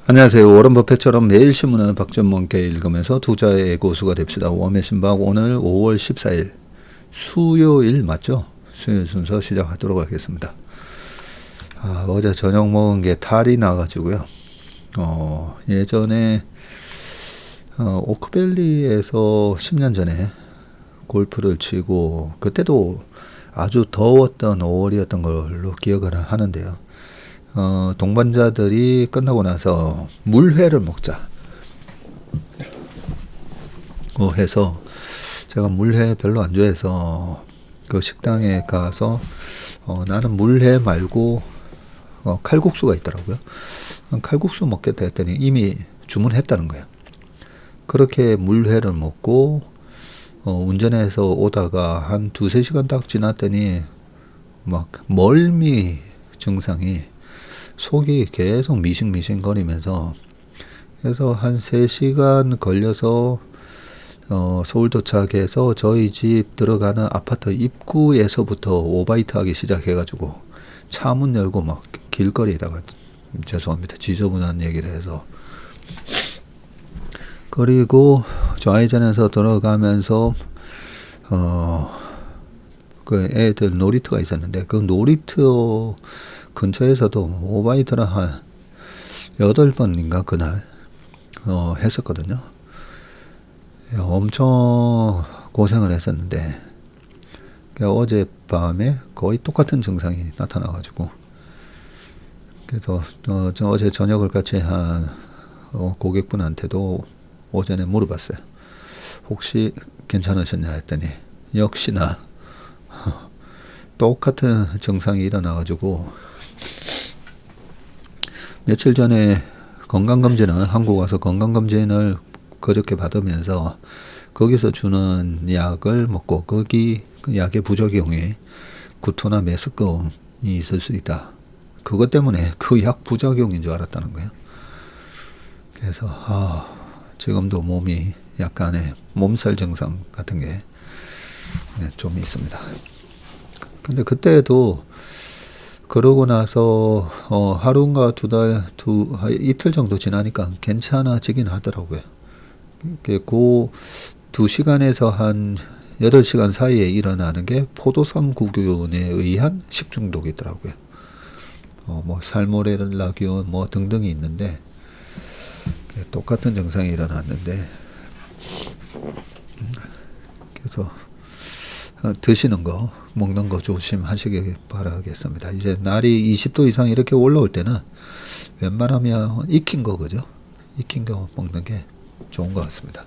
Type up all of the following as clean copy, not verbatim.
안녕하세요. 워런 버핏처럼 매일 신문을 박전문께 읽으면서 투자의 고수가 됩시다. 웜의 신박 오늘 5월 14일 수요일 맞죠? 수요일 순서 시작하도록 하겠습니다. 어제 저녁 먹은 게 탈이 나가지고요. 예전에 오크밸리에서 10년 전에 골프를 치고 그때도 아주 더웠던 5월이었던 걸로 기억을 하는데요. 동반자들이 끝나고 나서 물회를 먹자 해서 제가 물회 별로 안 좋아해서 그 식당에 가서 나는 물회 말고 칼국수가 있더라고요. 칼국수 먹겠다 했더니 이미 주문했다는 거예요. 그렇게 물회를 먹고 운전해서 오다가 한 2-3시간 딱 지났더니 막 멀미 증상이 속이 계속 미싱미싱 거리면서 그래서 한 3시간 걸려서 서울 도착해서 저희 집 들어가는 아파트 입구에서부터 오바이트 하기 시작해가지고 차 문 열고 막 길거리에다가 죄송합니다 지저분한 얘기를 해서 그리고 좌회전에서 들어가면서 그 애들 놀이터가 있었는데 그 놀이터 근처에서도 오바이트를 한 8번인가 그날 했었거든요. 엄청 고생을 했었는데 어젯밤에 거의 똑같은 증상이 나타나가지고 그래서 저 어제 저녁을 같이 한 고객분한테도 오전에 물어봤어요. 혹시 괜찮으셨냐 했더니 역시나 똑같은 증상이 일어나가지고 며칠 전에 건강검진을 한국 와서 건강검진을 그저께 받으면서 거기서 주는 약을 먹고 거기 그 약의 부작용이 구토나 메스꺼움이 있을 수 있다. 그것 때문에 그 약 부작용인 줄 알았다는 거예요. 그래서 지금도 몸이 약간의 몸살 증상 같은 게 좀 있습니다. 근데 그때도 그러고 나서 하루인가 이틀 정도 지나니까 괜찮아지긴 하더라고요. 그 2시간에서 한 8시간 사이에 일어나는 게 포도상구균에 의한 식중독이 있더라고요. 뭐 살모넬라균 뭐 등등이 있는데 똑같은 증상이 일어났는데 그래서 드시는 거 먹는 거 조심하시기 바라겠습니다. 이제 날이 20도 이상 이렇게 올라올 때는 웬만하면 익힌 거 그죠? 익힌 거 먹는 게 좋은 것 같습니다.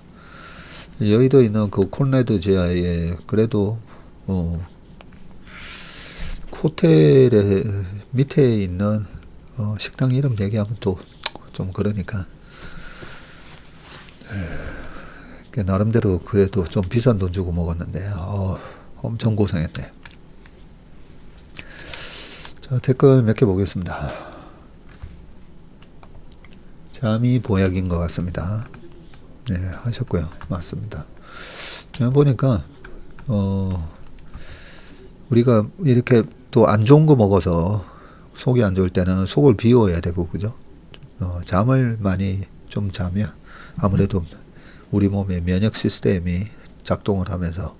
여의도에 있는 그 콘레드 지하에 그래도 호텔의 밑에 있는 식당 이름 얘기하면 또 좀 그러니까 나름대로 그래도 좀 비싼 돈 주고 먹었는데 엄청 고생했네. 자, 댓글 몇 개 보겠습니다. 잠이 보약인 것 같습니다. 네, 하셨고요. 맞습니다. 제가 보니까 우리가 이렇게 또 안 좋은 거 먹어서 속이 안 좋을 때는 속을 비워야 되고 그죠? 잠을 많이 좀 자면 아무래도 우리 몸의 면역 시스템이 작동을 하면서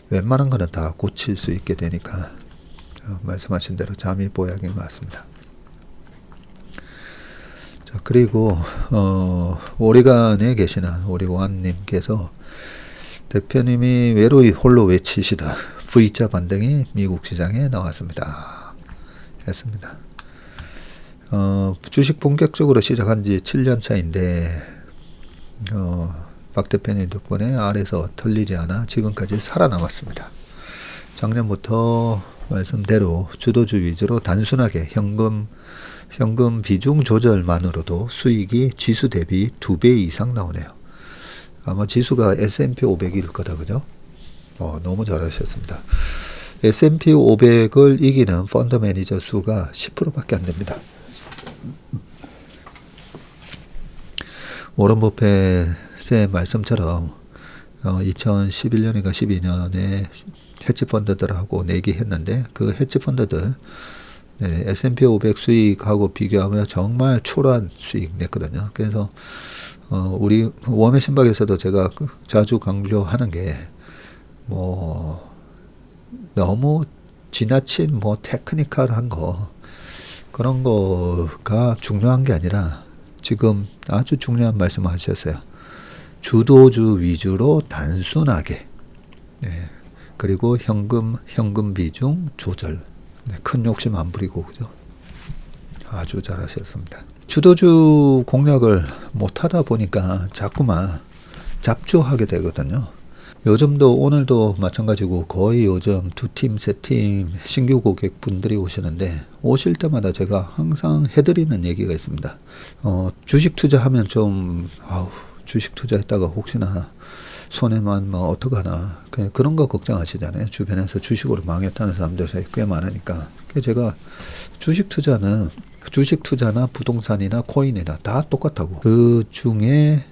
웬만한 거는 다 고칠 수 있게 되니까 말씀하신 대로 잠이 보약인 것 같습니다. 자, 그리고 오리간에 계시는 우리 원님께서 대표님이 외로이 홀로 외치시다 V자 반등이 미국 시장에 나왔습니다. 했습니다. 주식 본격적으로 시작한 지 7년 차인데 박 대표님 덕분에 아래서 털리지 않아 지금까지 살아남았습니다. 작년부터 말씀대로 주도주 위주로 단순하게 현금 비중 조절만으로도 수익이 지수 대비 2배 이상 나오네요. 아마 지수가 S&P 500일 거다 그죠? 너무 잘하셨습니다. S&P 500을 이기는 펀드 매니저 수가 10%밖에 안 됩니다. 워런 버핏의 말씀처럼 2011년인가 12년에 헤지펀드들하고 내기했는데 그 헤지펀드들 네, S&P 500 수익하고 비교하면 정말 초라한 수익 냈거든요. 그래서 우리 웜의 신박에서도 제가 자주 강조하는 게 뭐 너무 지나친 뭐 테크니컬한 거 그런 거가 중요한 게 아니라 지금 아주 중요한 말씀을 하셨어요. 주도주 위주로 단순하게 네, 그리고 현금 비중 조절 네, 큰 욕심 안 부리고 그죠? 아주 잘하셨습니다. 주도주 공략을 못하다 보니까 자꾸만 잡주하게 되거든요. 요즘도 오늘도 마찬가지고 거의 요즘 2팀, 3팀 신규 고객분들이 오시는데 오실 때마다 제가 항상 해드리는 얘기가 있습니다. 주식 투자하면 좀 주식 투자했다가 혹시나 손해만 뭐 어떡하나 그런 거 걱정하시잖아요. 주변에서 주식으로 망했다는 사람들이 꽤 많으니까. 그래서 제가 주식 투자나 부동산이나 코인이나 다 똑같다고. 그 중에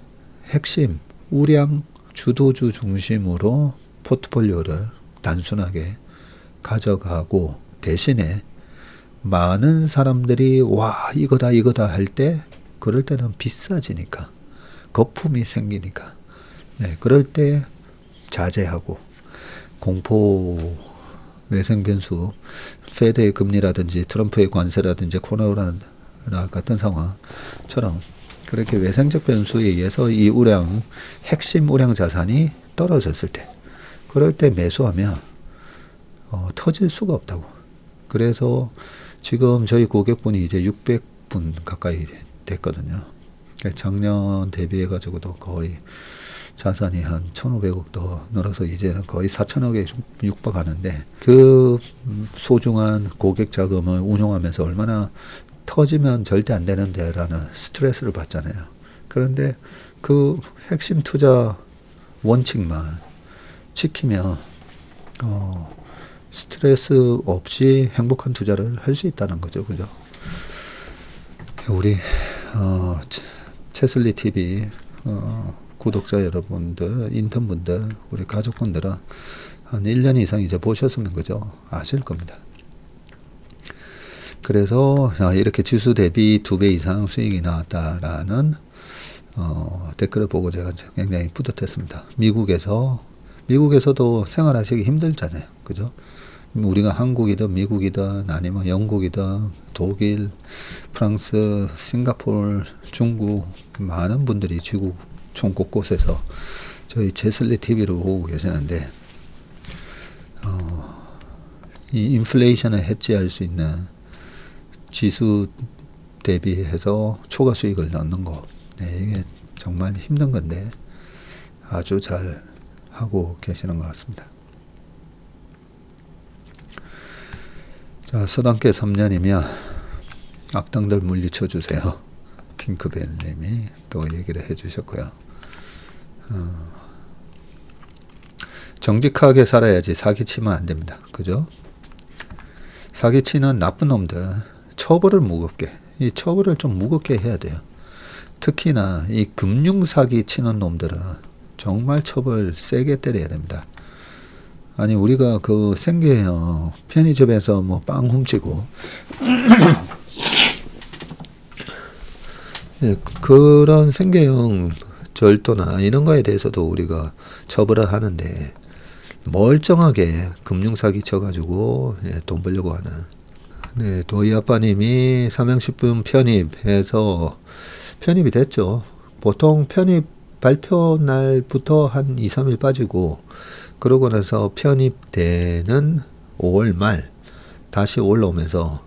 핵심 우량 주도주 중심으로 포트폴리오를 단순하게 가져가고 대신에 많은 사람들이 와 이거다 할 때 그럴 때는 비싸지니까 거품이 생기니까 네, 그럴 때 자제하고 공포 외생 변수 페드의 금리라든지 트럼프의 관세라든지 코로나 같은 상황처럼 그렇게 외생적 변수에 의해서 이 핵심 우량 자산이 떨어졌을 때 그럴 때 매수하면 터질 수가 없다고. 그래서 지금 저희 고객분이 이제 600분 가까이 됐거든요. 작년 대비해 가지고도 거의 자산이 한 1,500억 더 늘어서 이제는 거의 4천억에 육박하는데 그 소중한 고객 자금을 운용하면서 얼마나 터지면 절대 안 되는데 라는 스트레스를 받잖아요. 그런데 그 핵심 투자 원칙만 지키면 스트레스 없이 행복한 투자를 할 수 있다는 거죠. 그죠? 우리 채슬리 TV 구독자 여러분들, 인턴분들, 우리 가족분들은 한 1년 이상 이제 보셨으면 그죠? 아실 겁니다. 그래서 이렇게 지수 대비 2배 이상 수익이 나왔다라는 댓글을 보고 제가 굉장히 뿌듯했습니다. 미국에서도 생활하시기 힘들잖아요. 그죠? 우리가 한국이든 미국이든 아니면 영국이든 독일, 프랑스, 싱가포르, 중국 많은 분들이 지구 총 곳곳에서 저희 제슬리 TV를 보고 계시는데 이 인플레이션을 해지할 수 있는 지수 대비해서 초과 수익을 넣는 거 네, 이게 정말 힘든 건데 아주 잘 하고 계시는 것 같습니다. 자, 서당계 3년이면 악당들 물리쳐 주세요. 핑크벨님이 또 얘기를 해주셨고요. 정직하게 살아야지 사기치면 안 됩니다. 그죠? 사기치는 나쁜 놈들 처벌을 좀 무겁게 해야 돼요. 특히나 이 금융사기 치는 놈들은 정말 처벌 세게 때려야 됩니다. 아니 우리가 그 생계형 편의점에서 뭐 빵 훔치고 예, 그런 생계형 절도나 이런 거에 대해서도 우리가 처벌을 하는데 멀쩡하게 금융사기 쳐가지고 돈 벌려고 하는 네, 도희 아빠님이 삼양식품 편입해서 편입이 됐죠. 보통 편입 발표 날부터 한 2, 3일 빠지고 그러고 나서 편입되는 5월 말 다시 올라오면서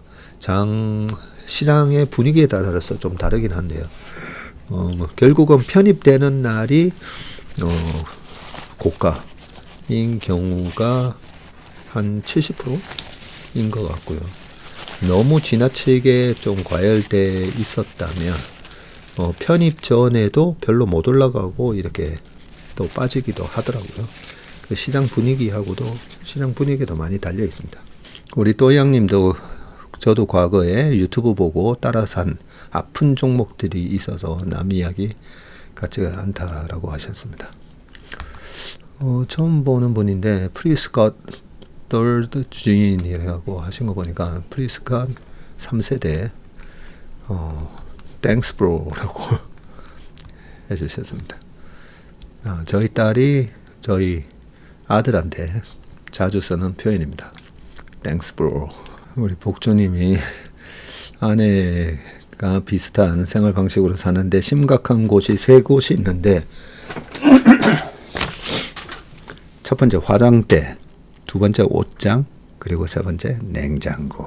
시장의 분위기에 따라서 좀 다르긴 한데요. 결국은 편입되는 날이 고가인 경우가 한 70%인 것 같고요. 너무 지나치게 좀 과열돼 있었다면 편입 전에도 별로 못 올라가고 이렇게 또 빠지기도 하더라고요. 그 시장 분위기도 많이 달려 있습니다. 우리 또양님도 저도 과거에 유튜브 보고 따라 산 아픈 종목들이 있어서 남 이야기 같지가 않다라고 하셨습니다. 처음 보는 분인데 프리스컷 third gene이라고 하신 거 보니까 프리스컷 3세대 땡스 브로라고 해주셨습니다. 저희 딸이 저희 아들한테 자주 쓰는 표현입니다. 땡스 브로. 우리 복주님이 아내가 비슷한 생활 방식으로 사는데 심각한 곳이 3곳이 있는데 첫 번째 화장대, 두 번째 옷장, 그리고 세 번째 냉장고.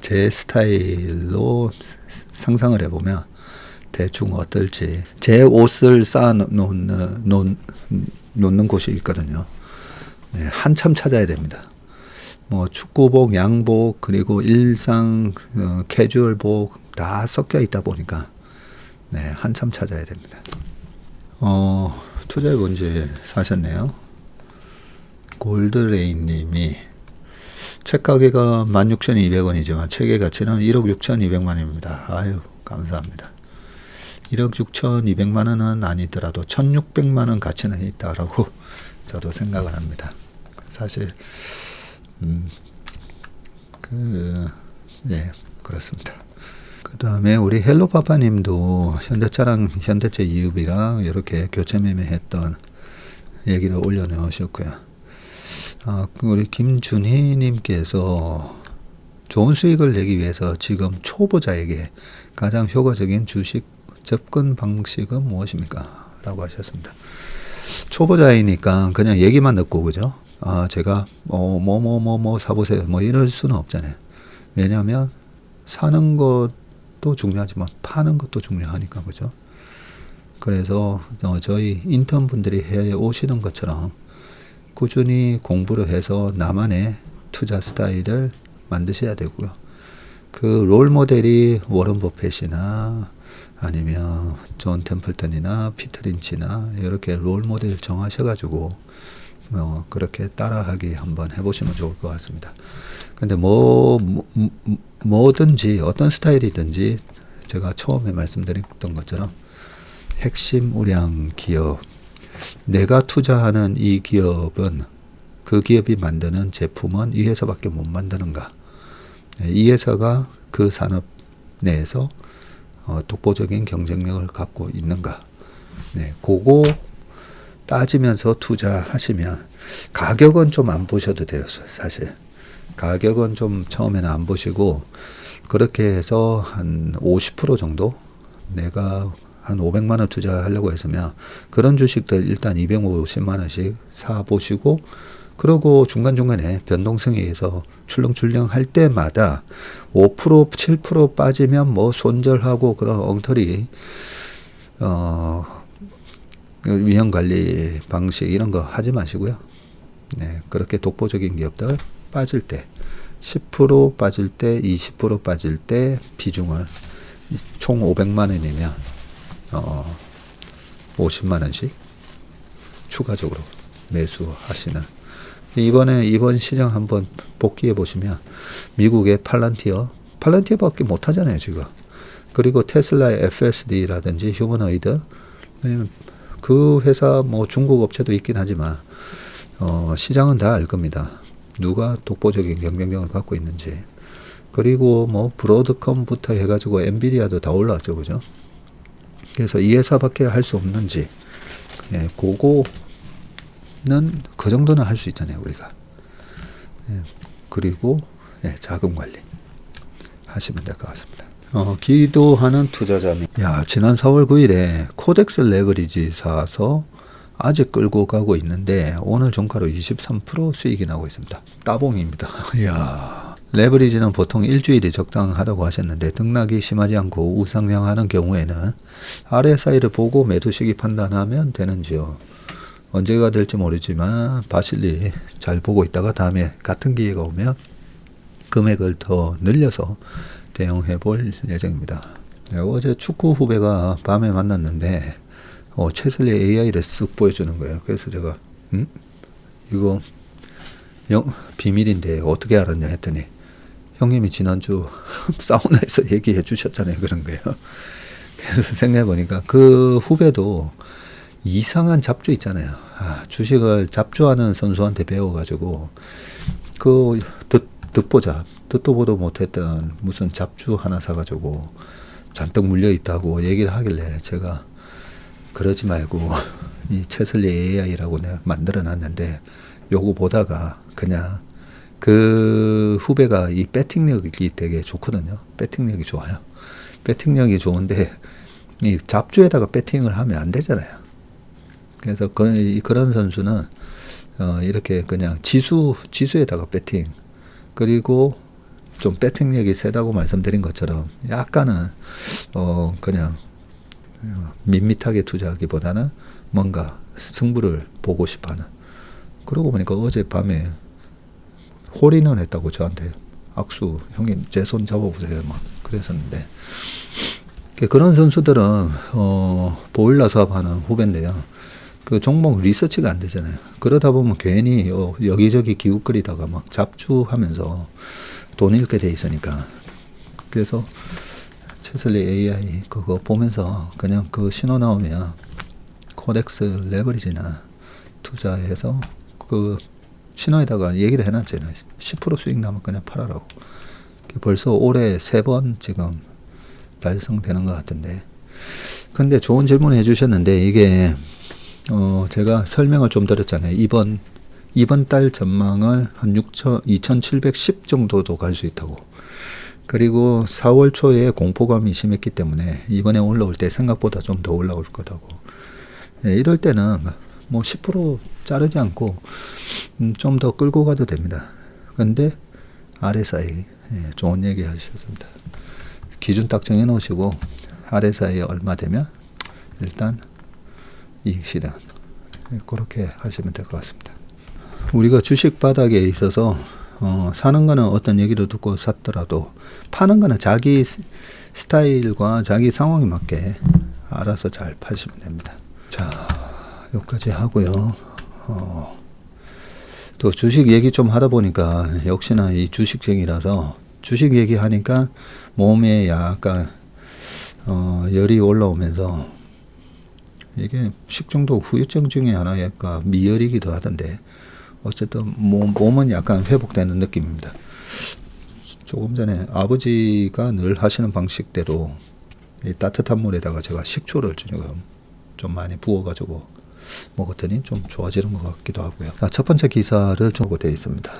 제 스타일로 상상을 해보면 대충 어떨지. 제 옷을 쌓아 놓는 곳이 있거든요. 네, 한참 찾아야 됩니다. 뭐 축구복, 양복, 그리고 일상 캐주얼복 다 섞여 있다 보니까 네, 한참 찾아야 됩니다. 투자해 본지 사셨네요. 골드레인 님이 책 가게가 16,200원이지만 책의 가치는 1억 6,200만원입니다. 아유, 감사합니다. 1억 6,200만원은 아니더라도 1,600만원 가치는 있다라고 저도 생각을 합니다. 사실 네, 그렇습니다. 그 다음에 우리 헬로파파님도 현대차랑 현대차 이읍이랑 이렇게 교체 매매했던 얘기를 올려놓으셨고요. 우리 김준희님께서 좋은 수익을 내기 위해서 지금 초보자에게 가장 효과적인 주식 접근 방식은 무엇입니까? 라고 하셨습니다. 초보자이니까 그냥 얘기만 듣고, 그죠? 제가 뭐 사보세요. 뭐 이럴 수는 없잖아요. 왜냐하면 사는 것도 중요하지만 파는 것도 중요하니까, 그죠? 그래서 저희 인턴 분들이 해 오시는 것처럼 꾸준히 공부를 해서 나만의 투자 스타일을 만드셔야 되고요. 그 롤 모델이 워런 버핏이나 아니면 존 템플턴이나 피터 린치나 이렇게 롤 모델 정하셔가지고 그렇게 따라하기 한번 해보시면 좋을 것 같습니다. 근데 뭐든지 어떤 스타일이든지 제가 처음에 말씀드렸던 것처럼 핵심 우량 기업, 내가 투자하는 이 기업은 그 기업이 만드는 제품은 이 회사밖에 못 만드는가, 이 회사가 그 산업 내에서 독보적인 경쟁력을 갖고 있는가, 네, 그거 따지면서 투자하시면 가격은 좀 안 보셔도 돼요. 사실 가격은 좀 처음에는 안 보시고 그렇게 해서 한 50% 정도, 내가 한 500만 원 투자하려고 했으면 그런 주식들 일단 250만 원씩 사보시고, 그러고 중간중간에 변동성에 의해서 출렁출렁 할 때마다 5% 7% 빠지면 뭐 손절하고 그런 엉터리 위험관리 방식 이런 거 하지 마시고요. 네, 그렇게 독보적인 기업들 빠질 때 10% 빠질 때 20% 빠질 때 비중을 총 500만 원이면 50만 원씩 추가적으로 매수하시는. 이번 시장 한번 복귀해 보시면 미국의 팔란티어밖에 못 하잖아요, 지금. 그리고 테슬라의 FSD라든지 휴머노이드, 그 회사 뭐 중국 업체도 있긴 하지만 시장은 다 알 겁니다. 누가 독보적인 경쟁력을 갖고 있는지. 그리고 뭐 브로드컴부터 해가지고 엔비디아도 다 올라왔죠, 그죠? 그래서 이 회사밖에 할 수 없는지, 예, 그거는 그 정도는 할 수 있잖아요, 우리가. 예, 그리고 예, 자금 관리 하시면 될 것 같습니다. 기도하는 투자자님. 지난 4월 9일에 코덱스 레버리지 사서 아직 끌고 가고 있는데 오늘 종가로 23% 수익이 나고 있습니다. 따봉입니다. 레버리지는 보통 일주일이 적당하다고 하셨는데 등락이 심하지 않고 우상향하는 경우에는 RSI를 보고 매도 시기 판단하면 되는지요. 언제가 될지 모르지만 바실리 잘 보고 있다가 다음에 같은 기회가 오면 금액을 더 늘려서 대응해 볼 예정입니다. 어제 축구 후배가 밤에 만났는데 최슬리 AI를 쓱 보여주는 거예요. 그래서 제가 이거 비밀인데 어떻게 알았냐 했더니 형님이 지난주 사우나에서 얘기해 주셨잖아요. 그런 거예요. 그래서 생각해 보니까 그 후배도 이상한 잡주 있잖아요. 주식을 잡주하는 선수한테 배워가지고 듣도 보도 못했던 무슨 잡주 하나 사가지고 잔뜩 물려있다고 얘기를 하길래 제가 그러지 말고 이 채슬리 AI라고 내가 만들어 놨는데 요거 보다가 그냥 그 후배가 이 배팅력이 되게 좋거든요. 배팅력이 좋아요. 배팅력이 좋은데 이 잡주에다가 배팅을 하면 안 되잖아요. 그래서 그런 선수는 이렇게 그냥 지수에다가 배팅, 그리고 좀 배팅력이 세다고 말씀드린 것처럼 약간은 그냥 밋밋하게 투자하기보다는 뭔가 승부를 보고 싶어하는. 그러고 보니까 어젯밤에 홀인원 했다고 저한테 악수, 형님 제 손 잡아보세요 막 그랬었는데, 그런 선수들은 보일러 사업하는 후배인데요. 그 종목 리서치가 안 되잖아요. 그러다 보면 괜히 여기저기 기웃거리다가 막 잡주하면서 돈 잃게 돼 있으니까. 그래서 채슬리 AI 그거 보면서 그냥 그 신호 나오면 코덱스 레버리지나 투자해서 그 신호에다가 얘기를 해놨잖아요. 10% 수익 나면 그냥 팔아라고. 벌써 올해 3번 지금 달성되는 것 같은데. 근데 좋은 질문 해주셨는데, 이게 제가 설명을 좀 드렸잖아요. 이번 달 전망을 한 2710 정도도 갈 수 있다고. 그리고 4월 초에 공포감이 심했기 때문에 이번에 올라올 때 생각보다 좀 더 올라올 거라고. 이럴 때는 뭐 10% 자르지 않고 좀 더 끌고 가도 됩니다. 근데 RSI 좋은 얘기 하셨습니다. 기준 딱 정해 놓으시고 RSI 얼마 되면 일단 이익 실현, 그렇게 하시면 될 것 같습니다. 우리가 주식 바닥에 있어서 사는 거는 어떤 얘기를 듣고 샀더라도 파는 거는 자기 스타일과 자기 상황에 맞게 알아서 잘 파시면 됩니다. 자, 여기까지 하고요. 또 주식 얘기 좀 하다 보니까 역시나 이 주식쟁이라서 주식 얘기하니까 몸에 약간 열이 올라오면서, 이게 식중독 후유증 중에 하나가 미열이기도 하던데 어쨌든 몸은 약간 회복되는 느낌입니다. 조금 전에 아버지가 늘 하시는 방식대로 이 따뜻한 물에다가 제가 식초를 좀 많이 부어가지고 먹었더니 좀 좋아지는 것 같기도 하고요. 첫 번째 기사를 좀 되어 있습니다.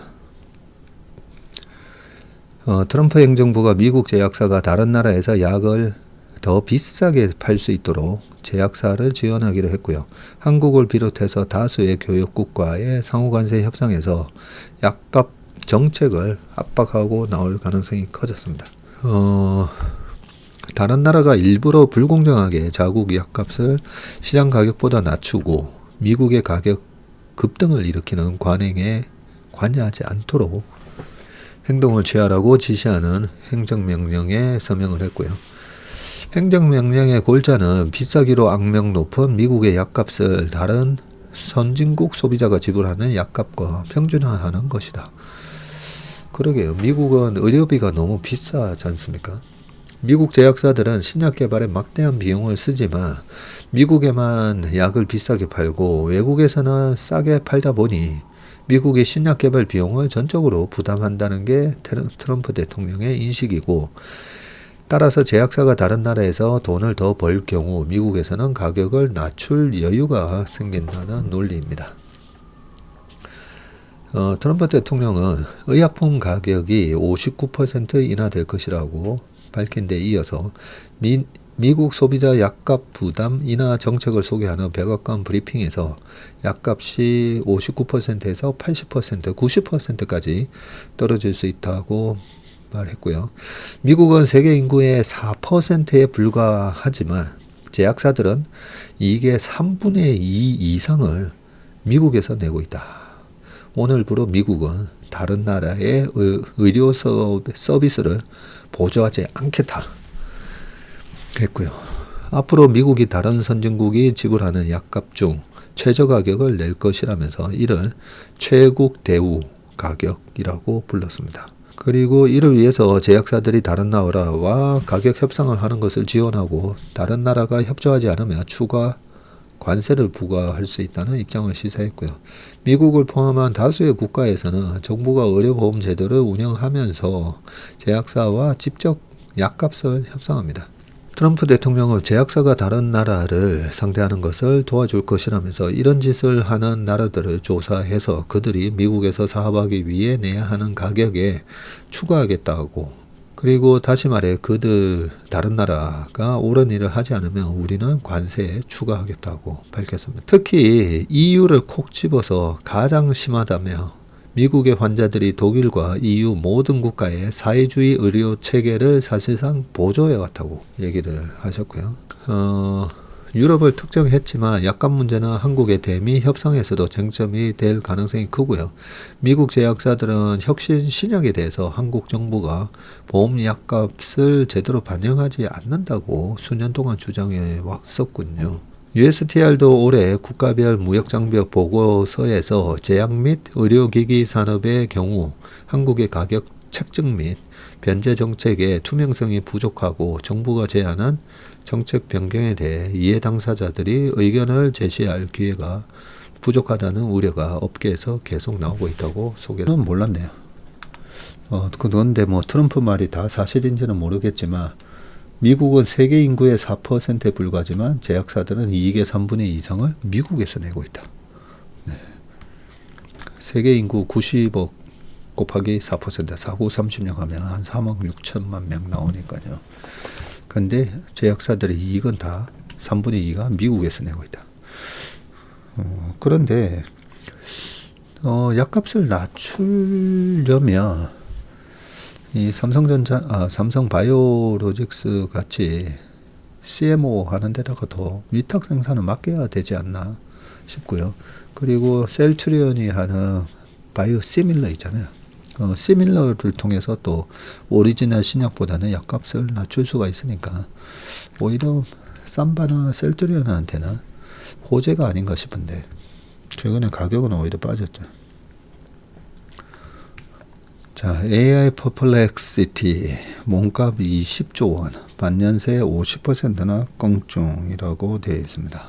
트럼프 행정부가 미국 제약사가 다른 나라에서 약을 더 비싸게 팔 수 있도록 제약사를 지원하기로 했고요. 한국을 비롯해서 다수의 교역국과의 상호관세 협상에서 약값 정책을 압박하고 나올 가능성이 커졌습니다. 다른 나라가 일부러 불공정하게 자국 약값을 시장 가격보다 낮추고 미국의 가격 급등을 일으키는 관행에 관여하지 않도록 행동을 취하라고 지시하는 행정명령에 서명을 했고요. 행정명령의 골자는 비싸기로 악명 높은 미국의 약값을 다른 선진국 소비자가 지불하는 약값과 평준화하는 것이다. 그러게요. 미국은 의료비가 너무 비싸지 않습니까? 미국 제약사들은 신약 개발에 막대한 비용을 쓰지만 미국에만 약을 비싸게 팔고 외국에서는 싸게 팔다 보니 미국의 신약 개발 비용을 전적으로 부담한다는 게 트럼프 대통령의 인식이고, 따라서 제약사가 다른 나라에서 돈을 더 벌 경우 미국에서는 가격을 낮출 여유가 생긴다는 논리입니다. 트럼프 대통령은 의약품 가격이 59% 인하될 것이라고 밝힌 데 이어서 미국 소비자 약값 부담 인하 정책을 소개하는 백악관 브리핑에서 약값이 59%에서 80%, 90%까지 떨어질 수 있다고 말했고요. 미국은 세계 인구의 4%에 불과하지만 제약사들은 이게 3분의 2 이상을 미국에서 내고 있다. 오늘부로 미국은 다른 나라의 의료 서비스를 보조하지 않겠다 했고요. 앞으로 미국이 다른 선진국이 지불하는 약값 중 최저 가격을 낼 것이라면서 이를 최국 대우 가격이라고 불렀습니다. 그리고 이를 위해서 제약사들이 다른 나라와 가격 협상을 하는 것을 지원하고 다른 나라가 협조하지 않으면 추가 관세를 부과할 수 있다는 입장을 시사했고요. 미국을 포함한 다수의 국가에서는 정부가 의료보험 제도를 운영하면서 제약사와 직접 약값을 협상합니다. 트럼프 대통령은 제약사가 다른 나라를 상대하는 것을 도와줄 것이라면서 이런 짓을 하는 나라들을 조사해서 그들이 미국에서 사업하기 위해 내야 하는 가격에 추가하겠다고, 그리고 다시 말해 다른 나라가 옳은 일을 하지 않으면 우리는 관세에 추가하겠다고 밝혔습니다. 특히 EU를 콕 집어서 가장 심하다며 미국의 환자들이 독일과 EU 모든 국가의 사회주의 의료 체계를 사실상 보조해 왔다고 얘기를 하셨고요. 유럽을 특정했지만 약값 문제는 한국의 대미 협상에서도 쟁점이 될 가능성이 크고요. 미국 제약사들은 혁신 신약에 대해서 한국 정부가 보험 약값을 제대로 반영하지 않는다고 수년 동안 주장해 왔었군요. USTR도 올해 국가별 무역장벽 보고서에서 제약 및 의료기기 산업의 경우 한국의 가격 책정 및 변제 정책의 투명성이 부족하고 정부가 제안한 정책 변경에 대해 이해 당사자들이 의견을 제시할 기회가 부족하다는 우려가 업계에서 계속 나오고 있다고 소개는 몰랐네요. 그런데 트럼프 말이 다 사실인지는 모르겠지만 미국은 세계 인구의 4%에 불과하지만 제약사들은 이익의 3분의 2 이상을 미국에서 내고 있다. 네. 세계 인구 90억 곱하기 4%, 4구 30년 하면 한 3억 6천만 명 나오니까요. 근데 제약사들의 이익은 다 3분의 2가 미국에서 내고 있다. 그런데 약값을 낮추려면 이 삼성바이오로직스 같이 CMO 하는 데다가 더 위탁 생산을 맡겨야 되지 않나 싶고요. 그리고 셀트리온이 하는 바이오시밀러 있잖아요. 시밀러를 통해서 또 오리지널 신약보다는 약값을 낮출 수가 있으니까 오히려 삼바나 셀트리온한테는 호재가 아닌가 싶은데 최근에 가격은 오히려 빠졌죠. 자, AI 퍼플렉시티 몸값 20조 원, 반년새 50%나 껑충이라고 되어 있습니다.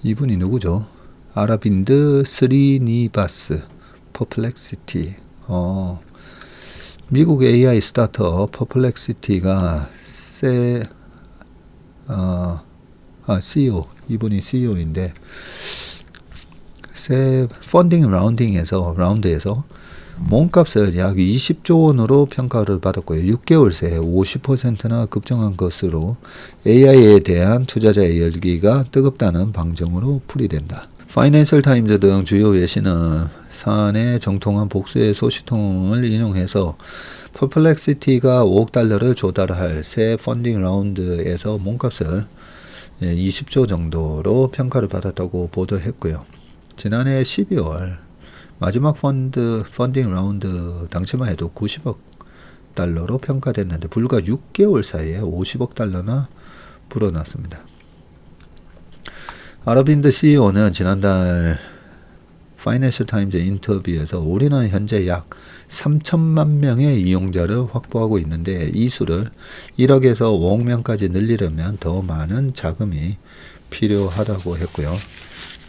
이분이 누구죠? 아라빈드 스리니바스 퍼플렉시티. 미국 AI 스타트업 퍼플렉시티가 CEO, 이분이 CEO인데 새 펀딩 라운드에서 몸값을 약 20조 원으로 평가를 받았고요. 6개월 새에 50%나 급증한 것으로 AI에 대한 투자자의 열기가 뜨겁다는 방정으로 풀이된다. 파이낸셜 타임즈 등 주요 외신은 사안의 정통한 복수의 소식통을 인용해서 퍼플렉시티가 5억 달러를 조달할 새 펀딩 라운드에서 몸값을 20조 정도로 평가를 받았다고 보도했고요. 지난해 12월 마지막 펀딩 라운드 당시만 해도 90억 달러로 평가됐는데 불과 6개월 사이에 50억 달러나 불어났습니다. 아라빈드 CEO는 지난달 파이낸셜 타임즈 인터뷰에서 우리는 현재 약 3천만 명의 이용자를 확보하고 있는데 이 수를 1억에서 5억 명까지 늘리려면 더 많은 자금이 필요하다고 했고요.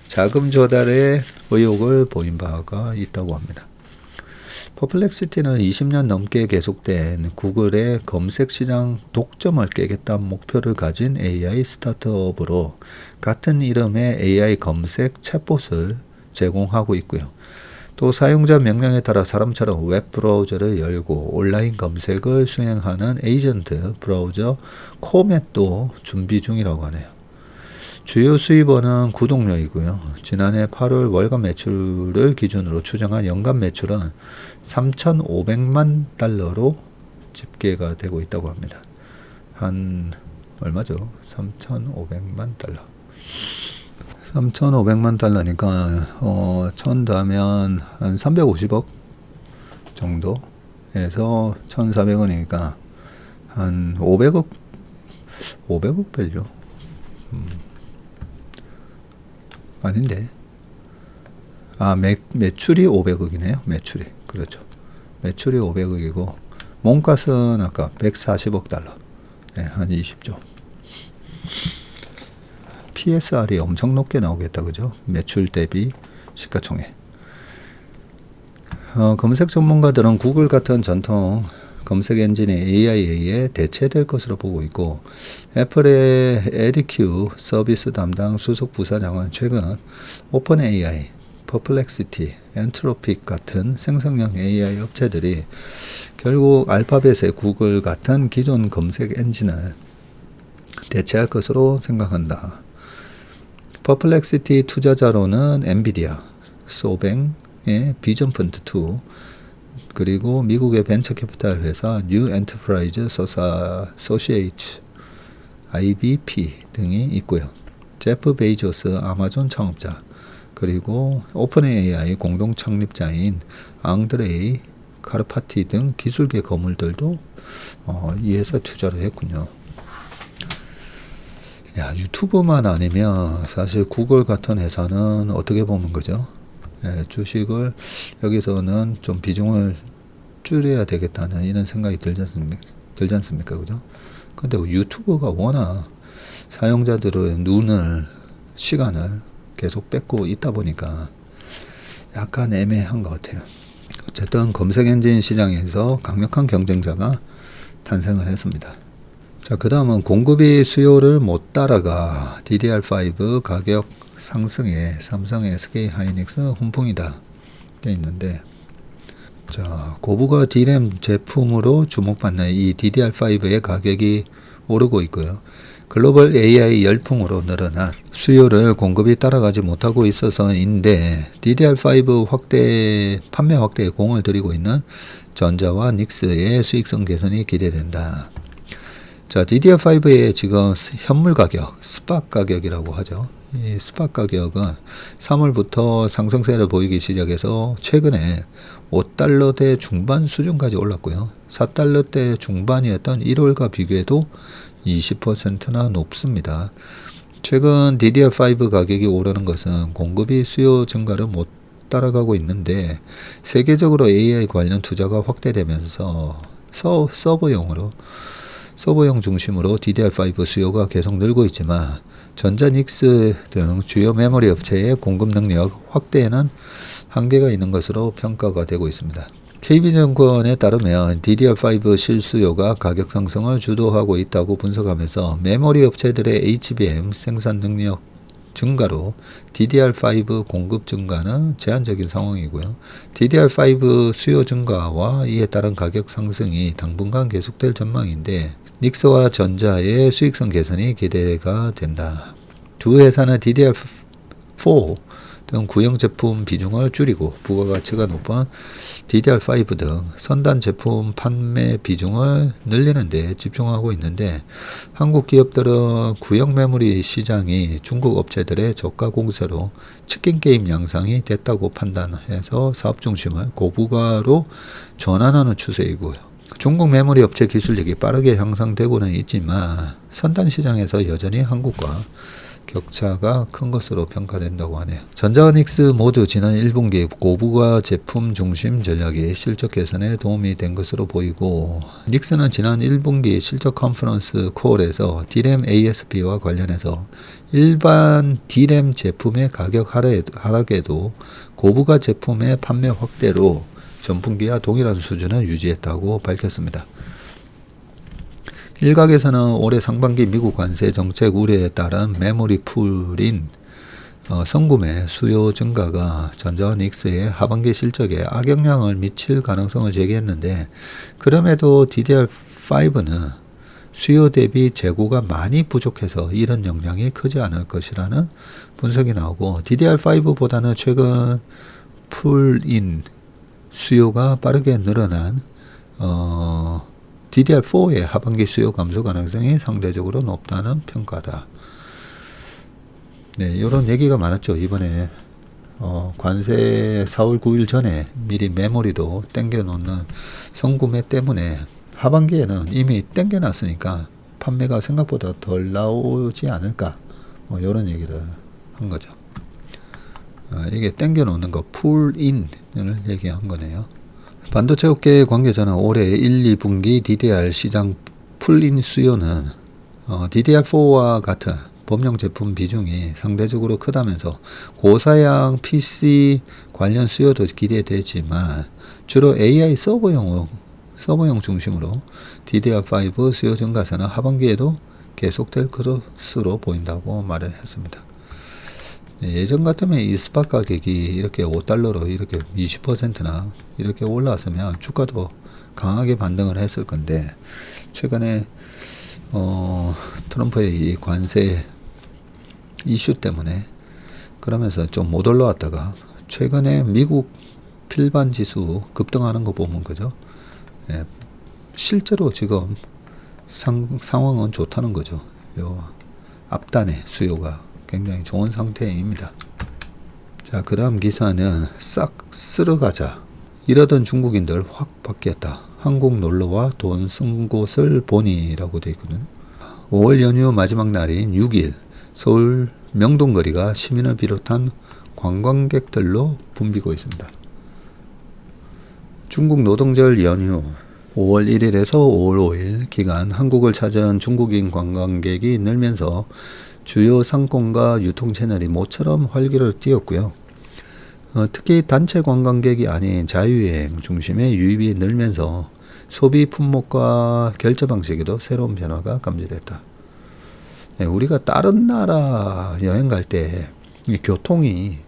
자금 조달에 의욕을 보인 바가 있다고 합니다. 퍼플렉시티는 20년 넘게 계속된 구글의 검색 시장 독점을 깨겠다는 목표를 가진 AI 스타트업으로 같은 이름의 AI 검색 챗봇을 제공하고 있고요. 또 사용자 명령에 따라 사람처럼 웹 브라우저를 열고 온라인 검색을 수행하는 에이전트 브라우저 코멧도 준비 중이라고 하네요. 주요 수입원은 구독료이고요. 지난해 8월 월간 매출을 기준으로 추정한 연간 매출은 3,500만 달러로 집계가 되고 있다고 합니다. 한 얼마죠? 3,500만 달러. 3,500만 달러니까 1,000 더하면 한 350억 정도에서 1,400원이니까 한 500억 밸류. 아닌데. 매출이 500억이네요. 매출이. 그렇죠. 매출이 500억이고 몸값은 아까 140억 달러. 네, 한 20조. TSR이 엄청 높게 나오겠다, 그죠? 매출 대비 시가총액. 검색 전문가들은 구글 같은 전통 검색 엔진의 AI에 대체될 것으로 보고 있고, 애플의 에디큐 서비스 담당 수석 부사장은 최근 오픈 AI, 퍼플렉시티, 엔트로픽 같은 생성형 AI 업체들이 결국 알파벳의 구글 같은 기존 검색 엔진을 대체할 것으로 생각한다. 퍼플렉시티 투자자로는 엔비디아, 소뱅의 비전펀드 2, 그리고 미국의 벤처 캐피탈 회사 뉴 엔터프라이즈 소시에이츠 IBP 등이 있고요. 제프 베이조스 아마존 창업자, 그리고 오픈 AI 공동 창립자인 앙드레이 카르파티 등 기술계 거물들도 이 회사 투자를 했군요. 야, 유튜브만 아니면 사실 구글 같은 회사는 어떻게 보면 거죠? 주식을 여기서는 좀 비중을 줄여야 되겠다는 이런 생각이 들지 않습니까? 그죠? 근데 유튜브가 워낙 사용자들의 눈을, 시간을 계속 뺏고 있다 보니까 약간 애매한 것 같아요. 어쨌든 검색 엔진 시장에서 강력한 경쟁자가 탄생을 했습니다. 자, 그 다음은 공급이 수요를 못 따라가 DDR5 가격 상승에 삼성, SK 하이닉스 훈풍이다 돼 있는데, 자, 고부가 D램 제품으로 주목받는 이 DDR5의 가격이 오르고 있고요. 글로벌 AI 열풍으로 늘어난 수요를 공급이 따라가지 못하고 있어서인데, DDR5 판매 확대에 공을 들이고 있는 전자와 닉스의 수익성 개선이 기대된다. 자, DDR5의 지금 현물 가격, 스팟 가격이라고 하죠. 이 스팟 가격은 3월부터 상승세를 보이기 시작해서 최근에 5달러대 중반 수준까지 올랐고요. 4달러대 중반이었던 1월과 비교해도 20%나 높습니다. 최근 DDR5 가격이 오르는 것은 공급이 수요 증가를 못 따라가고 있는데, 세계적으로 AI 관련 투자가 확대되면서 서버용 중심으로 DDR5 수요가 계속 늘고 있지만, 전자닉스 등 주요 메모리 업체의 공급 능력 확대에는 한계가 있는 것으로 평가가 되고 있습니다. KB증권에 따르면 DDR5 실수요가 가격 상승을 주도하고 있다고 분석하면서 메모리 업체들의 HBM 생산 능력 증가로 DDR5 공급 증가는 제한적인 상황이고요. DDR5 수요 증가와 이에 따른 가격 상승이 당분간 계속될 전망인데, 닉스와 전자의 수익성 개선이 기대가 된다. 두 회사는 DDR4 등 구형 제품 비중을 줄이고 부가가치가 높은 DDR5 등 선단 제품 판매 비중을 늘리는 데 집중하고 있는데, 한국 기업들은 구형 메모리 시장이 중국 업체들의 저가 공세로 치킨 게임 양상이 됐다고 판단해서 사업 중심을 고부가로 전환하는 추세이고요. 중국 메모리 업체 기술력이 빠르게 향상되고는 있지만 선단 시장에서 여전히 한국과 격차가 큰 것으로 평가된다고 하네요. 전자와 닉스 모두 지난 1분기 고부가 제품 중심 전략이 실적 개선에 도움이 된 것으로 보이고, 닉스는 지난 1분기 실적 컨퍼런스 콜에서 D램 ASP와 관련해서 일반 D램 제품의 가격 하락에도 고부가 제품의 판매 확대로 전분기와 동일한 수준을 유지했다고 밝혔습니다. 일각에서는 올해 상반기 미국 관세 정책 우려에 따른 메모리 풀인 선구매 수요 증가가 전자와 닉스의 하반기 실적에 악영향을 미칠 가능성을 제기했는데, 그럼에도 DDR5는 수요 대비 재고가 많이 부족해서 이런 영향이 크지 않을 것이라는 분석이 나오고, DDR5보다는 최근 풀인 수요가 빠르게 늘어난 DDR4의 하반기 수요 감소 가능성이 상대적으로 높다는 평가다. 네, 이런 얘기가 많았죠. 이번에 관세 4월 9일 전에 미리 메모리도 땡겨놓는 선구매 때문에 하반기에는 이미 땡겨놨으니까 판매가 생각보다 덜 나오지 않을까, 이런 얘기를 한 거죠. 이게 땡겨놓는 거, 풀인을 얘기한 거네요. 반도체 업계 관계자는 올해 1, 2분기 DDR 시장 풀인 수요는 DDR4와 같은 범용 제품 비중이 상대적으로 크다면서 고사양 PC 관련 수요도 기대되지만 주로 AI 서버용 중심으로 DDR5 수요 증가세는 하반기에도 계속될 것으로 보인다고 말을 했습니다. 예전 같으면 이 스팟 가격이 이렇게 5달러로 이렇게 20%나 이렇게 올라왔으면 주가도 강하게 반등을 했을 건데, 최근에 트럼프의 이 관세 이슈 때문에 그러면서 좀 못 올라왔다가 최근에 미국 필반 지수 급등하는 거 보면 그죠? 예, 실제로 지금 상황은 좋다는 거죠. 요 앞단의 수요가 굉장히 좋은 상태입니다. 자, 그 다음 기사는 싹 쓸어가자. 이러던 중국인들 확 바뀌었다. 한국 놀러와 돈 쓴 곳을 보니 라고 되어 있거든요. 5월 연휴 마지막 날인 6일 서울 명동거리가 시민을 비롯한 관광객들로 붐비고 있습니다. 중국 노동절 연휴 5월 1일에서 5월 5일 기간 한국을 찾은 중국인 관광객이 늘면서 주요 상권과 유통 채널이 모처럼 활기를 띠었고요. 특히 단체 관광객이 아닌 자유여행 중심의 유입이 늘면서 소비 품목과 결제 방식에도 새로운 변화가 감지됐다. 우리가 다른 나라 여행 갈 때 교통이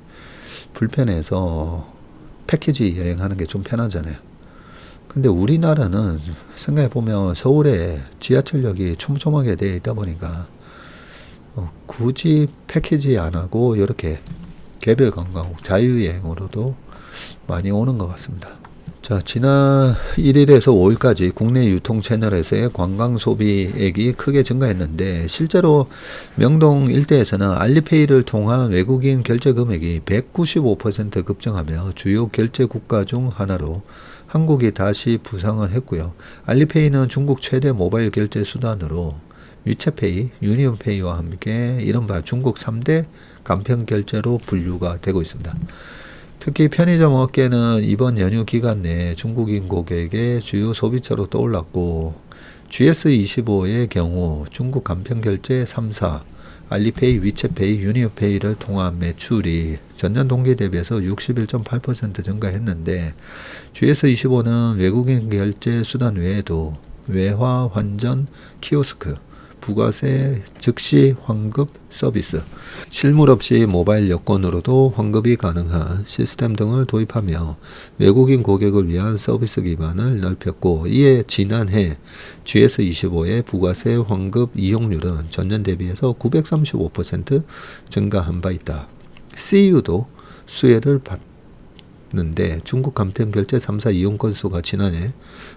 불편해서 패키지 여행하는 게 좀 편하잖아요. 근데 우리나라는 생각해보면 서울에 지하철역이 촘촘하게 되어 있다 보니까 굳이 패키지 안 하고 이렇게 개별 관광 자유여행으로도 많이 오는 것 같습니다. 자, 지난 1일에서 5일까지 국내 유통 채널에서의 관광 소비액이 크게 증가했는데, 실제로 명동 일대에서는 알리페이를 통한 외국인 결제 금액이 195% 급증하며 주요 결제 국가 중 하나로 한국이 다시 부상을 했고요. 알리페이는 중국 최대 모바일 결제 수단으로 위챗페이, 유니온페이와 함께 이른바 중국 3대 간편 결제로 분류가 되고 있습니다. 특히 편의점 업계는 이번 연휴 기간 내에 중국인 고객의 주요 소비처로 떠올랐고, GS25의 경우 중국 간편 결제 3사, 알리페이, 위챗페이, 유니온페이를 통한 매출이 전년 동기 대비해서 61.8% 증가했는데, GS25는 외국인 결제 수단 외에도 외화 환전 키오스크, 부가세 즉시 환급 서비스, 실물 없이 모바일 여권으로도 환급이 가능한 시스템 등을 도입하며 외국인 고객을 위한 서비스 기반을 넓혔고, 이에 지난해 GS25의 부가세 환급 이용률은 전년 대비해서 935% 증가한 바 있다. CU도 수혜를 받는데 중국 간편 결제 3사 이용 건수가 지난해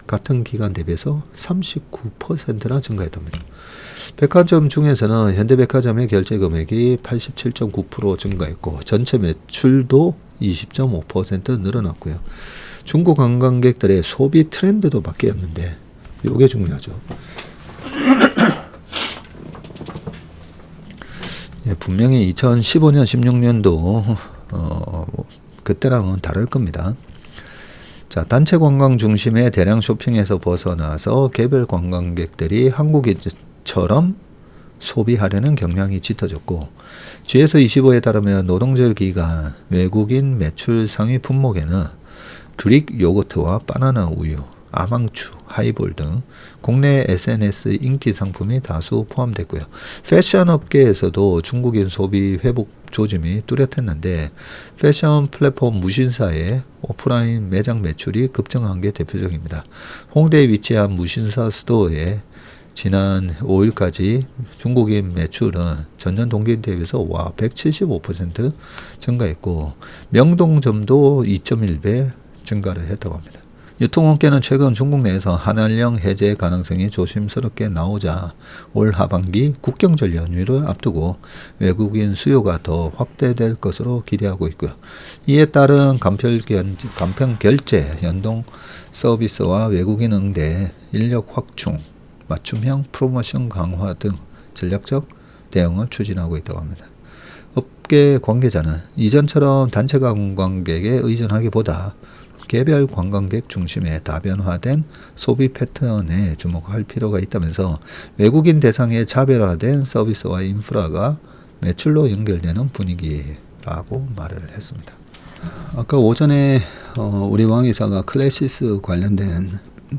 같은 기간 대비해서 39%나 증가했답니다. 백화점 중에서는 현대백화점의 결제 금액이 87.9% 증가했고 전체 매출도 20.5% 늘어났고요. 중국 관광객들의 소비 트렌드도 바뀌었는데 이게 중요하죠. 예, 분명히 2015년, 16년도 그때랑은 다를 겁니다. 자, 단체 관광 중심의 대량 쇼핑에서 벗어나서 개별 관광객들이 한국인처럼 소비하려는 경향이 짙어졌고, GS25에 따르면 노동절 기간 외국인 매출 상위 품목에는 그릭 요거트와 바나나 우유, 아망추, 하이볼 등 국내 SNS 인기 상품이 다수 포함됐고요. 패션 업계에서도 중국인 소비 회복 조짐이 뚜렷했는데 패션 플랫폼 무신사의 오프라인 매장 매출이 급증한 게 대표적입니다. 홍대에 위치한 무신사 스토어에 지난 5일까지 중국인 매출은 전년 동기 대비해서 175% 증가했고 명동점도 2.1배 증가를 했다고 합니다. 유통업계는 최근 중국 내에서 한한령 해제 가능성이 조심스럽게 나오자 올 하반기 국경절 연휴를 앞두고 외국인 수요가 더 확대될 것으로 기대하고 있고요. 이에 따른 간편 결제 연동 서비스와 외국인 응대, 인력 확충, 맞춤형 프로모션 강화 등 전략적 대응을 추진하고 있다고 합니다. 업계 관계자는 이전처럼 단체 관광객에 의존하기보다 개별 관광객 중심의 다변화된 소비 패턴에 주목할 필요가 있다면서 외국인 대상의 차별화된 서비스와 인프라가 매출로 연결되는 분위기라고 말을 했습니다. 아까 오전에 우리 왕 이사가 클래시스 관련된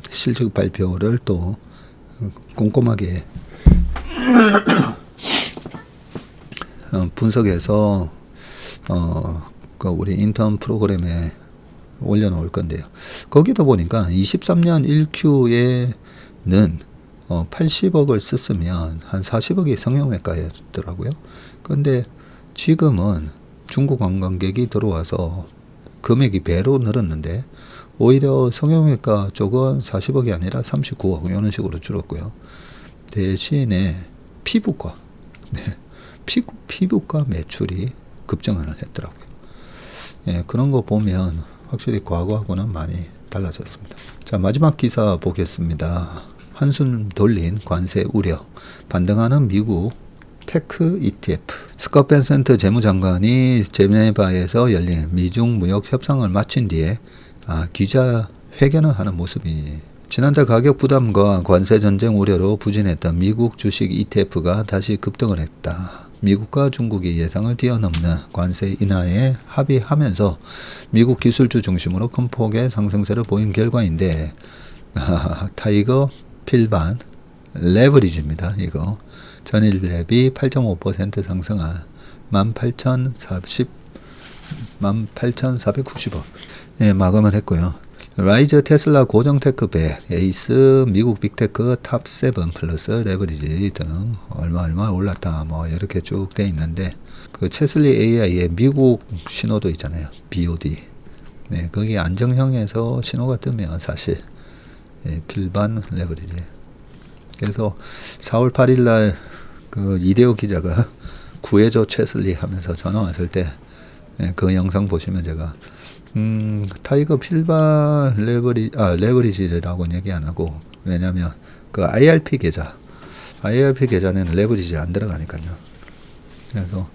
실적 발표를 또 꼼꼼하게 분석해서 그 우리 인턴 프로그램에 올려놓을 건데요. 거기도 보니까 23년 1Q에는 80억을 썼으면 한 40억이 성형외과였더라고요. 그런데 지금은 중국 관광객이 들어와서 금액이 배로 늘었는데 오히려 성형외과 쪽은 40억이 아니라 39억 이런 식으로 줄었고요. 대신에 피부과, 네, 피부과 매출이 급증을 했더라고요. 예, 그런 거 보면 확실히 과거하고는 많이 달라졌습니다. 자, 마지막 기사 보겠습니다. 한숨 돌린 관세 우려, 반등하는 미국 테크 ETF. 스캇 벤센트 재무장관이 제네바에서 열린 미중 무역 협상을 마친 뒤에 기자 회견을 하는 모습이, 지난달 가격 부담과 관세 전쟁 우려로 부진했던 미국 주식 ETF가 다시 급등을 했다. 미국과 중국이 예상을 뛰어넘는 관세 인하에 합의하면서 미국 기술주 중심으로 큰 폭의 상승세를 보인 결과인데, 타이거 필반 레버리지입니다. 이거 전일 대비 8.5% 상승한 18,490원 예, 마감을 했고요. 라이즈 테슬라 고정테크 100, 에이스 미국 빅테크 탑 7 플러스 레버리지 등 얼마 올랐다 뭐 이렇게 쭉 돼 있는데, 그 체슬리 AI의 미국 신호도 있잖아요. BOD. 네, 거기 안정형에서 신호가 뜨면 사실 필반 레버리지. 그래서 4월 8일 날 그 이대호 기자가 구해줘 체슬리 하면서 전화 왔을 때 그 영상 보시면 제가 타이거 필반 레버리지라고는 얘기 안 하고, 왜냐면 그 IRP 계좌는 레버리지 안 들어가니까요. 그래서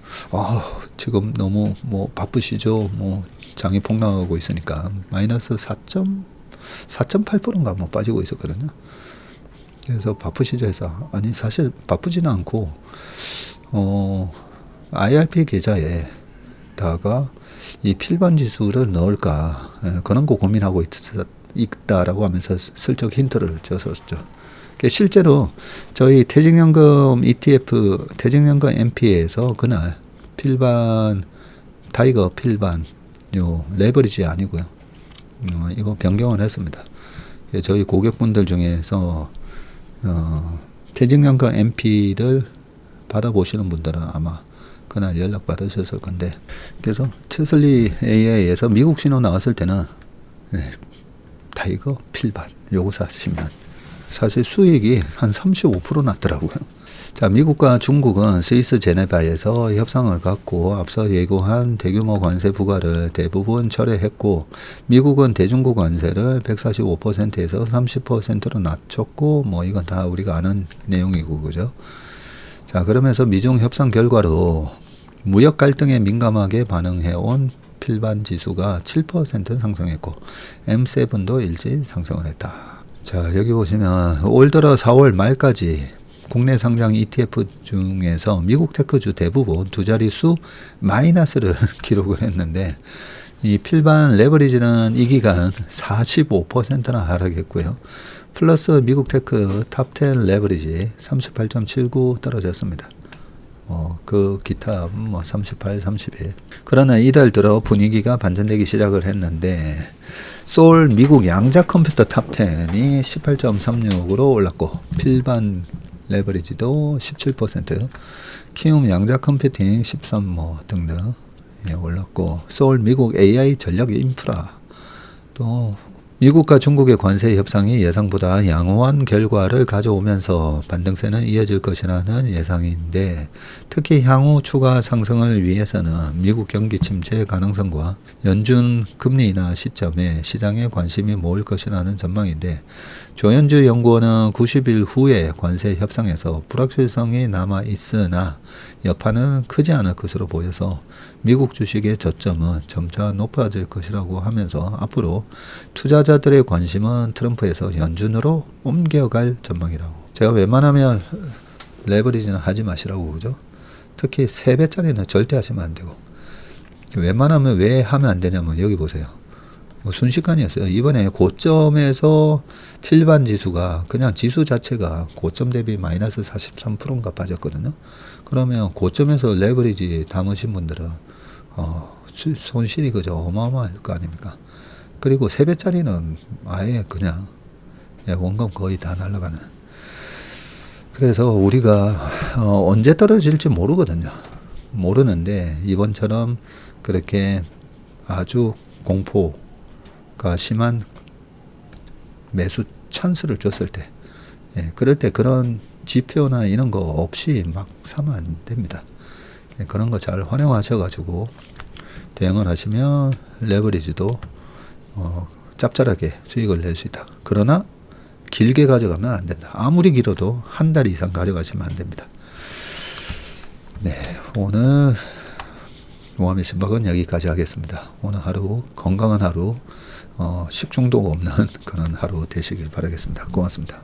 지금 너무 뭐 바쁘시죠? 뭐 장이 폭락하고 있으니까 마이너스 4.8%인가 뭐 빠지고 있었거든요. 그래서 바쁘시죠 해서, 아니 사실 바쁘지는 않고 IRP 계좌에다가 이 필반 지수를 넣을까 그런 거 고민하고 있다라고 하면서 슬쩍 힌트를 줬었죠. 실제로 저희 퇴직연금 ETF, 퇴직연금 MP에서 그날 필반, 타이거 필반 요 레버리지 아니고요. 이거 변경을 했습니다. 저희 고객분들 중에서 퇴직연금 MP를 받아보시는 분들은 아마 그날 연락 받으셨을 건데, 그래서 체슬리 AI에서 미국 신호 나왔을 때는 타이거 필반 요거 사시면 사실 수익이 한 35% 났더라고요. 자, 미국과 중국은 스위스 제네바에서 협상을 갖고 앞서 예고한 대규모 관세 부과를 대부분 철회했고, 미국은 대중국 관세를 145%에서 30%로 낮췄고, 뭐 이건 다 우리가 아는 내용이고, 그죠? 자, 그러면서 미중 협상 결과로 무역 갈등에 민감하게 반응해온 필반 지수가 7% 상승했고, M7도 일찍 상승을 했다. 자, 여기 보시면 올 들어 4월 말까지 국내 상장 ETF 중에서 미국 테크주 대부분 두 자릿수 마이너스를 기록을 했는데, 이 필반 레버리지는 이 기간 45%나 하락했고요. 플러스 미국 테크 탑 10 레버리지 38.79 떨어졌습니다. 그 기타 뭐 38, 31. 그러나 이달 들어 분위기가 반전되기 시작을 했는데, 소울 미국 양자 컴퓨터 탑 10이 18.36으로 올랐고, 필반 레버리지도 17%, 키움 양자 컴퓨팅 13 뭐 등등 올랐고, 소울 미국 AI 전력 인프라 또 미국과 중국의 관세 협상이 예상보다 양호한 결과를 가져오면서 반등세는 이어질 것이라는 예상인데, 특히 향후 추가 상승을 위해서는 미국 경기 침체 가능성과 연준 금리 인하 시점에 시장에 관심이 모을 것이라는 전망인데, 조현주 연구원은 90일 후에 관세 협상에서 불확실성이 남아 있으나 여파는 크지 않을 것으로 보여서 미국 주식의 저점은 점차 높아질 것이라고 하면서 앞으로 투자자들의 관심은 트럼프에서 연준으로 옮겨갈 전망이라고. 제가 웬만하면 레버리지는 하지 마시라고 그러죠. 특히 3배짜리는 절대 하시면 안 되고, 웬만하면 왜 하면 안 되냐면 여기 보세요. 순식간이었어요. 이번에 고점에서 필반 지수가 그냥 지수 자체가 고점 대비 마이너스 43%인가 빠졌거든요. 그러면 고점에서 레버리지 담으신 분들은 손실이 그저 어마어마할 거 아닙니까? 그리고 3배짜리는 아예 그냥 원금 거의 다 날아가는. 그래서 우리가 언제 떨어질지 모르거든요. 모르는데 이번처럼 그렇게 아주 공포가 심한 매수 찬스를 줬을 때, 그럴 때 그런 지표나 이런 거 없이 막 사면 안 됩니다. 그런 거 잘 활용하셔가지고 대응을 하시면 레버리지도 짭짤하게 수익을 낼 수 있다. 그러나 길게 가져가면 안 된다. 아무리 길어도 한 달 이상 가져가시면 안 됩니다. 네, 오늘 모함의 신박은 여기까지 하겠습니다. 오늘 하루 건강한 하루, 식중독 없는 그런 하루 되시길 바라겠습니다. 고맙습니다.